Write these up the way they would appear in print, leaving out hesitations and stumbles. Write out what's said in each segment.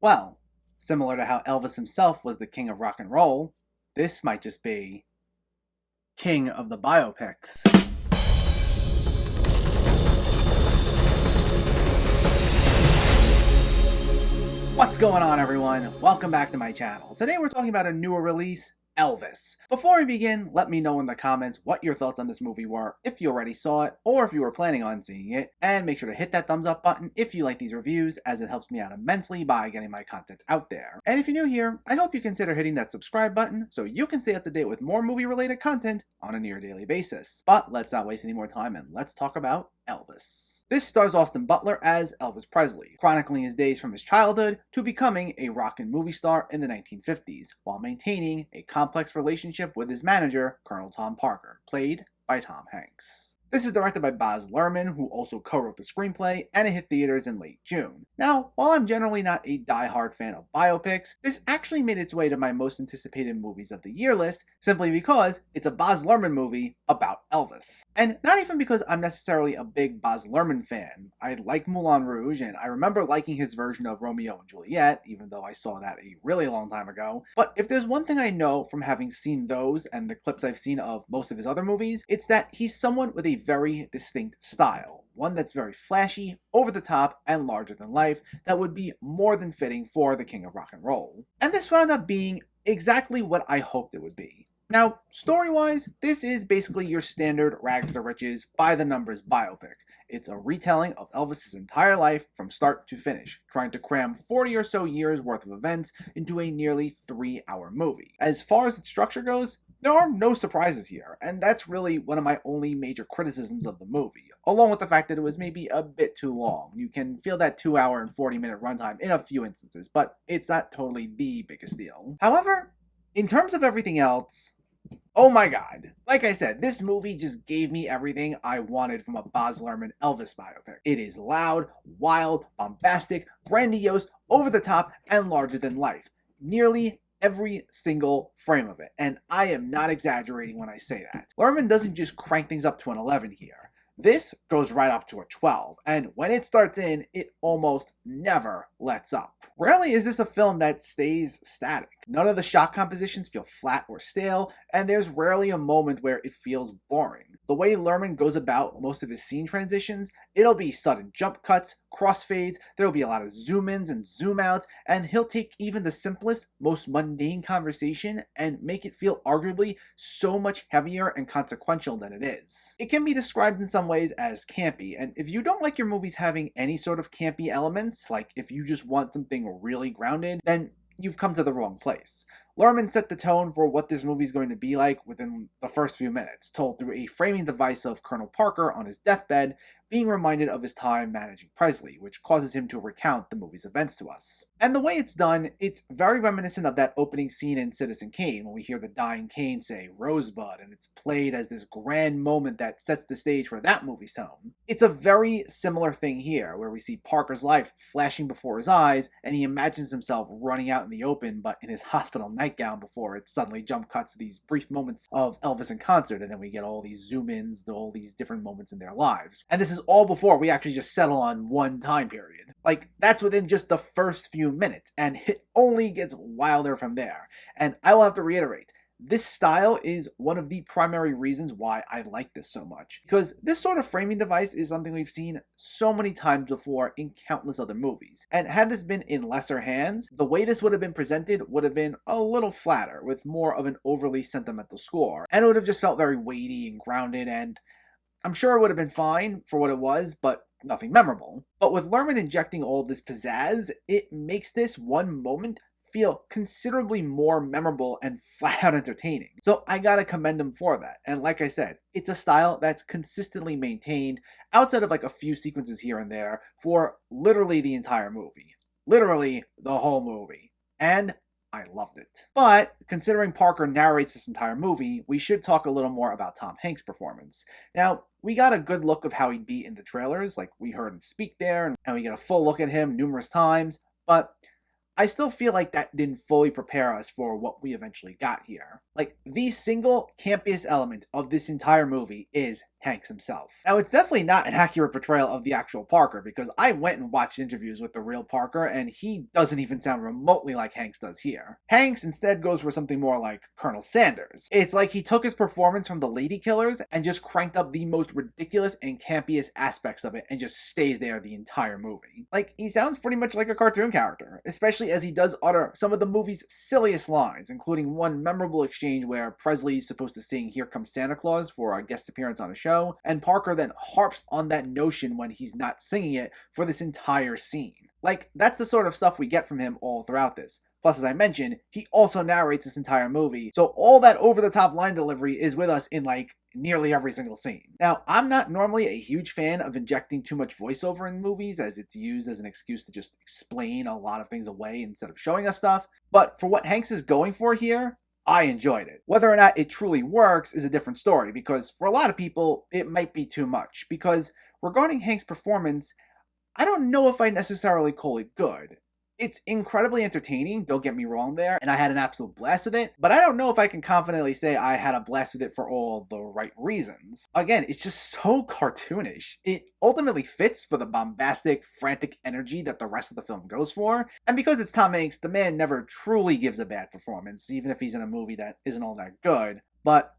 Well, similar to how Elvis himself was the king of rock and roll, this might just be king of the biopics. What's going on, everyone? Welcome back to my channel. Today we're talking about a newer release, Elvis. Before we begin, let me know in the comments what your thoughts on this movie were, if you already saw it, or if you were planning on seeing it, and make sure to hit that thumbs up button if you like these reviews, as it helps me out immensely by getting my content out there. And if you're new here, I hope you consider hitting that subscribe button so you can stay up to date with more movie-related content on a near daily basis. But let's not waste any more time and let's talk about Elvis. This stars Austin Butler as Elvis Presley, chronicling his days from his childhood to becoming a rock and movie star in the 1950s, while maintaining a complex relationship with his manager, Colonel Tom Parker, played by Tom Hanks. This is directed by Baz Luhrmann, who also co-wrote the screenplay, and it hit theaters in late June. Now, while I'm generally not a die-hard fan of biopics, this actually made its way to my most anticipated movies of the year list, simply because it's a Baz Luhrmann movie about Elvis. And not even because I'm necessarily a big Baz Luhrmann fan. I like Moulin Rouge, and I remember liking his version of Romeo and Juliet, even though I saw that a really long time ago. But if there's one thing I know from having seen those and the clips I've seen of most of his other movies, it's that he's someone with a very distinct style. One that's very flashy, over the top, and larger than life, that would be more than fitting for the king of rock and roll. And this wound up being exactly what I hoped it would be. Now, story-wise, this is basically your standard rags to riches, by the numbers biopic. It's a retelling of Elvis's entire life from start to finish, trying to cram 40 or so years worth of events into a nearly 3-hour movie. As far as its structure goes, there are no surprises here, and that's really one of my only major criticisms of the movie, along with the fact that it was maybe a bit too long. You can feel that 2-hour and 40-minute runtime in a few instances, but it's not totally the biggest deal. However, in terms of everything else, oh my god. Like I said, this movie just gave me everything I wanted from a Baz Luhrmann Elvis biopic. It is loud, wild, bombastic, grandiose, over the top, and larger than life. Nearly every single frame of it, and I am not exaggerating when I say that. Luhrmann doesn't just crank things up to an 11 here. This goes right up to a 12, and when it starts in, it almost never lets up. Rarely is this a film that stays static. None of the shot compositions feel flat or stale, and there's rarely a moment where it feels boring. The way Luhrmann goes about most of his scene transitions, it'll be sudden jump cuts, crossfades, there'll be a lot of zoom-ins and zoom-outs, and he'll take even the simplest, most mundane conversation and make it feel arguably so much heavier and consequential than it is. It can be described in some ways as campy, and if you don't like your movies having any sort of campy elements, like if you just want something really grounded, then you've come to the wrong place. Luhrmann set the tone for what this movie is going to be like within the first few minutes, told through a framing device of Colonel Parker on his deathbed, being reminded of his time managing Presley, which causes him to recount the movie's events to us. And the way it's done, it's very reminiscent of that opening scene in Citizen Kane, when we hear the dying Kane say, "Rosebud," and it's played as this grand moment that sets the stage for that movie's tone. It's a very similar thing here, where we see Parker's life flashing before his eyes, and he imagines himself running out in the open, but in his hospital nightgown, before it suddenly jump cuts to these brief moments of Elvis in concert, and then we get all these zoom-ins to all these different moments in their lives. And this is all before we actually just settle on one time period. Like, that's within just the first few minutes, and it only gets wilder from there. And I will have to reiterate, this style is one of the primary reasons why I like this so much, because this sort of framing device is something we've seen so many times before in countless other movies. And had this been in lesser hands, the way this would have been presented would have been a little flatter, with more of an overly sentimental score, and it would have just felt very weighty and grounded, and I'm sure it would have been fine for what it was, but nothing memorable. But with Luhrmann injecting all this pizzazz, it makes this one moment feel considerably more memorable and flat out entertaining. So I gotta commend him for that. And like I said, it's a style that's consistently maintained outside of like a few sequences here and there for literally the entire movie. Literally the whole movie. And I loved it. But considering Parker narrates this entire movie, we should talk a little more about Tom Hanks' performance. Now, we got a good look of how he'd be in the trailers, like we heard him speak there, and we get a full look at him numerous times, but I still feel like that didn't fully prepare us for what we eventually got here. Like, the single campiest element of this entire movie is Hanks himself. Now, it's definitely not an accurate portrayal of the actual Parker, because I went and watched interviews with the real Parker, and he doesn't even sound remotely like Hanks does here. Hanks instead goes for something more like Colonel Sanders. It's like he took his performance from The Lady Killers and just cranked up the most ridiculous and campiest aspects of it and just stays there the entire movie. Like, he sounds pretty much like a cartoon character, especially as he does utter some of the movie's silliest lines, including one memorable exchange where Presley's supposed to sing Here Comes Santa Claus for a guest appearance on a show, and Parker then harps on that notion when he's not singing it for this entire scene. Like, that's the sort of stuff we get from him all throughout this. Plus, as I mentioned, he also narrates this entire movie, so all that over-the-top line delivery is with us in, like, nearly every single scene. Now, I'm not normally a huge fan of injecting too much voiceover in movies, as it's used as an excuse to just explain a lot of things away instead of showing us stuff, but for what Hanks is going for here, I enjoyed it. Whether or not it truly works is a different story, because for a lot of people, it might be too much. Because regarding Hank's performance, I don't know if I necessarily call it good. It's incredibly entertaining, don't get me wrong there, and I had an absolute blast with it, but I don't know if I can confidently say I had a blast with it for all the right reasons. Again, it's just so cartoonish. It ultimately fits for the bombastic, frantic energy that the rest of the film goes for, and because it's Tom Hanks, the man never truly gives a bad performance, even if he's in a movie that isn't all that good, but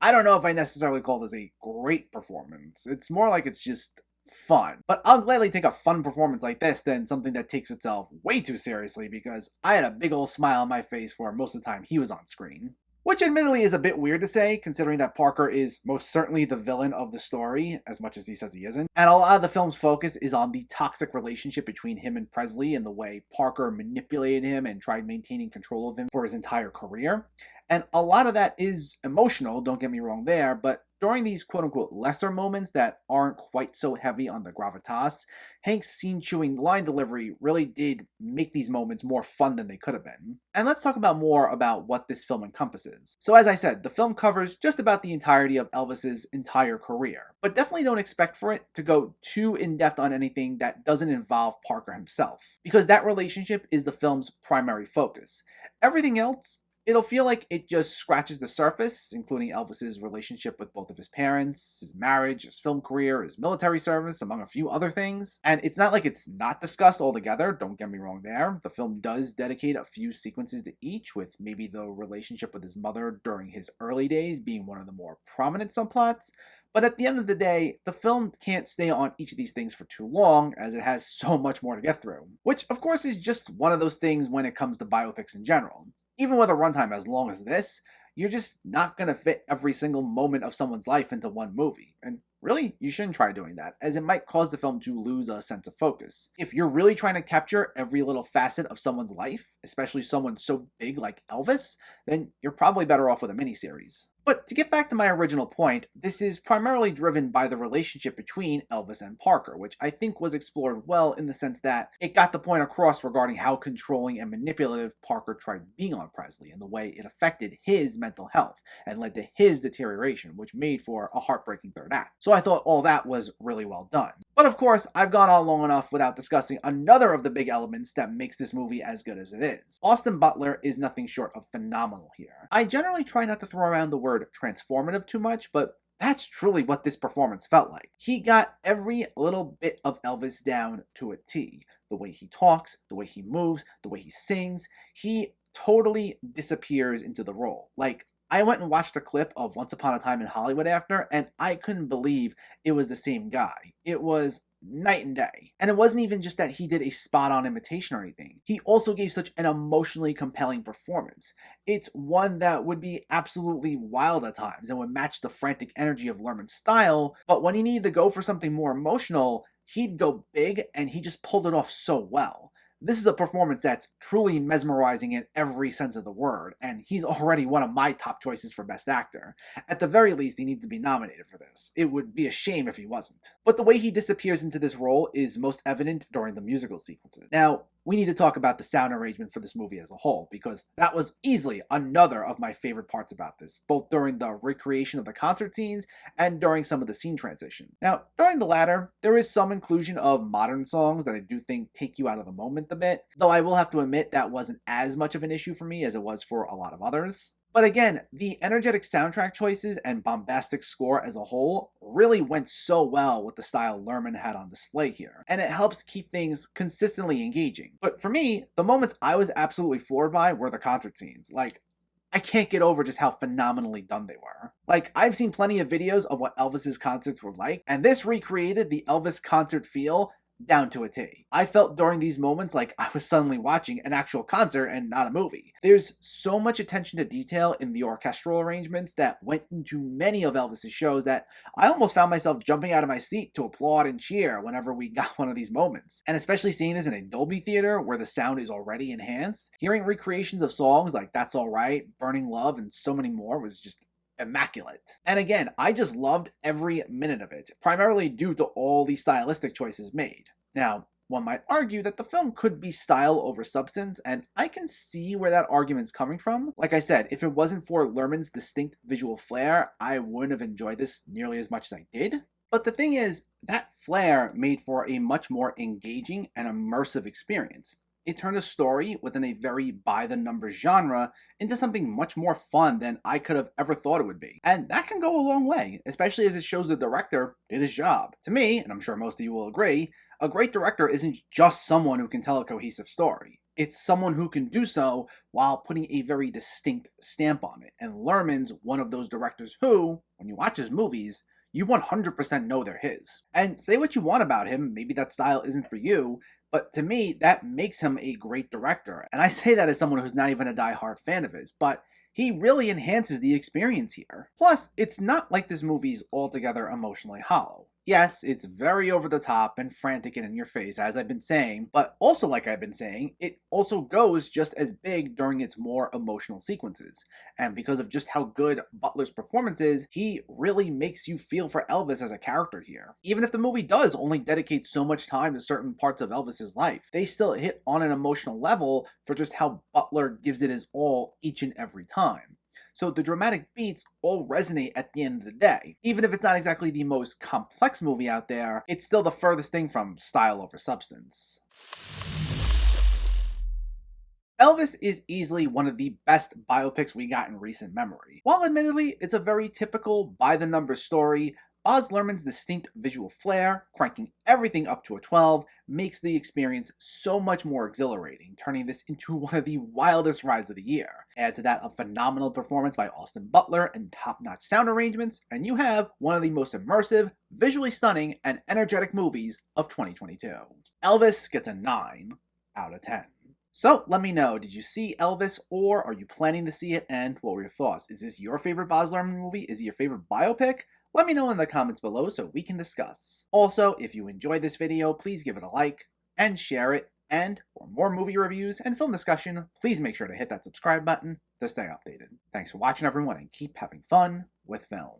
I don't know if I necessarily call this a great performance. It's more like it's just fun. But I'll gladly take a fun performance like this than something that takes itself way too seriously, because I had a big old smile on my face for most of the time he was on screen. Which admittedly is a bit weird to say, considering that Parker is most certainly the villain of the story, as much as he says he isn't. And a lot of the film's focus is on the toxic relationship between him and Presley and the way Parker manipulated him and tried maintaining control of him for his entire career. And a lot of that is emotional, don't get me wrong there, but during these quote-unquote lesser moments that aren't quite so heavy on the gravitas, Hank's scene-chewing line delivery really did make these moments more fun than they could have been. And let's talk about more about what this film encompasses. So as I said, the film covers just about the entirety of Elvis's entire career, but definitely don't expect for it to go too in-depth on anything that doesn't involve Parker himself, because that relationship is the film's primary focus. Everything else, it'll feel like it just scratches the surface, including Elvis's relationship with both of his parents, his marriage, his film career, his military service, among a few other things. And it's not like it's not discussed altogether, don't get me wrong there. The film does dedicate a few sequences to each, with maybe the relationship with his mother during his early days being one of the more prominent subplots. But at the end of the day, the film can't stay on each of these things for too long, as it has so much more to get through. Which, of course, is just one of those things when it comes to biopics in general. Even with a runtime as long as this, you're just not going to fit every single moment of someone's life into one movie. And really, you shouldn't try doing that, as it might cause the film to lose a sense of focus. If you're really trying to capture every little facet of someone's life, especially someone so big like Elvis, then you're probably better off with a miniseries. But to get back to my original point, this is primarily driven by the relationship between Elvis and Parker, which I think was explored well in the sense that it got the point across regarding how controlling and manipulative Parker tried being on Presley and the way it affected his mental health and led to his deterioration, which made for a heartbreaking third act. So I thought all that was really well done. But of course, I've gone on long enough without discussing another of the big elements that makes this movie as good as it is. Austin Butler is nothing short of phenomenal here. I generally try not to throw around the word transformative too much, but that's truly what this performance felt like. He got every little bit of Elvis down to a T. The way he talks, the way he moves, the way he sings, he totally disappears into the role. Like, I went and watched a clip of Once Upon a Time in Hollywood after, and I couldn't believe it was the same guy. It was night and day. And it wasn't even just that he did a spot-on imitation or anything. He also gave such an emotionally compelling performance. It's one that would be absolutely wild at times and would match the frantic energy of Luhrmann's style, but when he needed to go for something more emotional, he'd go big, and he just pulled it off so well. This is a performance that's truly mesmerizing in every sense of the word, and he's already one of my top choices for Best Actor. At the very least, he needs to be nominated for this. It would be a shame if he wasn't. But the way he disappears into this role is most evident during the musical sequences. Now, we need to talk about the sound arrangement for this movie as a whole, because that was easily another of my favorite parts about this, both during the recreation of the concert scenes and during some of the scene transition. Now, during the latter, there is some inclusion of modern songs that I do think take you out of the moment a bit, though I will have to admit that wasn't as much of an issue for me as it was for a lot of others. But again, the energetic soundtrack choices and bombastic score as a whole really went so well with the style Luhrmann had on display here, and it helps keep things consistently engaging. But for me, the moments I was absolutely floored by were the concert scenes. Like, I can't get over just how phenomenally done they were. Like, I've seen plenty of videos of what Elvis's concerts were like, and this recreated the Elvis concert feel down to a T. I felt during these moments like I was suddenly watching an actual concert and not a movie. There's so much attention to detail in the orchestral arrangements that went into many of Elvis's shows that I almost found myself jumping out of my seat to applaud and cheer whenever we got one of these moments. And especially seeing this in a Dolby theater where the sound is already enhanced, hearing recreations of songs like That's Alright, Burning Love, and so many more was just immaculate. And again, I just loved every minute of it, primarily due to all the stylistic choices made. Now, one might argue that the film could be style over substance, and I can see where that argument's coming from. Like I said, if it wasn't for Luhrmann's distinct visual flair, I wouldn't have enjoyed this nearly as much as I did. But the thing is, that flair made for a much more engaging and immersive experience. It turned a story within a very by-the-numbers genre into something much more fun than I could have ever thought it would be. And that can go a long way, especially as it shows the director did his job. To me, and I'm sure most of you will agree, a great director isn't just someone who can tell a cohesive story. It's someone who can do so while putting a very distinct stamp on it. And Luhrmann's one of those directors who, when you watch his movies, you 100% know they're his. And say what you want about him, maybe that style isn't for you, but to me, that makes him a great director. And I say that as someone who's not even a die-hard fan of his, but he really enhances the experience here. Plus, it's not like this movie's altogether emotionally hollow. Yes, it's very over the top and frantic and in your face, as I've been saying, but also like I've been saying, it also goes just as big during its more emotional sequences. And because of just how good Butler's performance is, he really makes you feel for Elvis as a character here. Even if the movie does only dedicate so much time to certain parts of Elvis's life, they still hit on an emotional level for just how Butler gives it his all each and every time. So the dramatic beats all resonate at the end of the day. Even if it's not exactly the most complex movie out there, it's still the furthest thing from style over substance. Elvis is easily one of the best biopics we got in recent memory. While admittedly, it's a very typical by-the-numbers story, Baz Luhrmann's distinct visual flair, cranking everything up to a 12, makes the experience so much more exhilarating, turning this into one of the wildest rides of the year. Add to that a phenomenal performance by Austin Butler and top-notch sound arrangements, and you have one of the most immersive, visually stunning, and energetic movies of 2022. Elvis gets a 9 out of 10. So let me know, did you see Elvis or are you planning to see it, and what were your thoughts? Is this your favorite Baz Luhrmann movie? Is it your favorite biopic? Let me know in the comments below so we can discuss. Also, if you enjoyed this video, please give it a like and share it. And for more movie reviews and film discussion, please make sure to hit that subscribe button to stay updated. Thanks for watching everyone and keep having fun with film.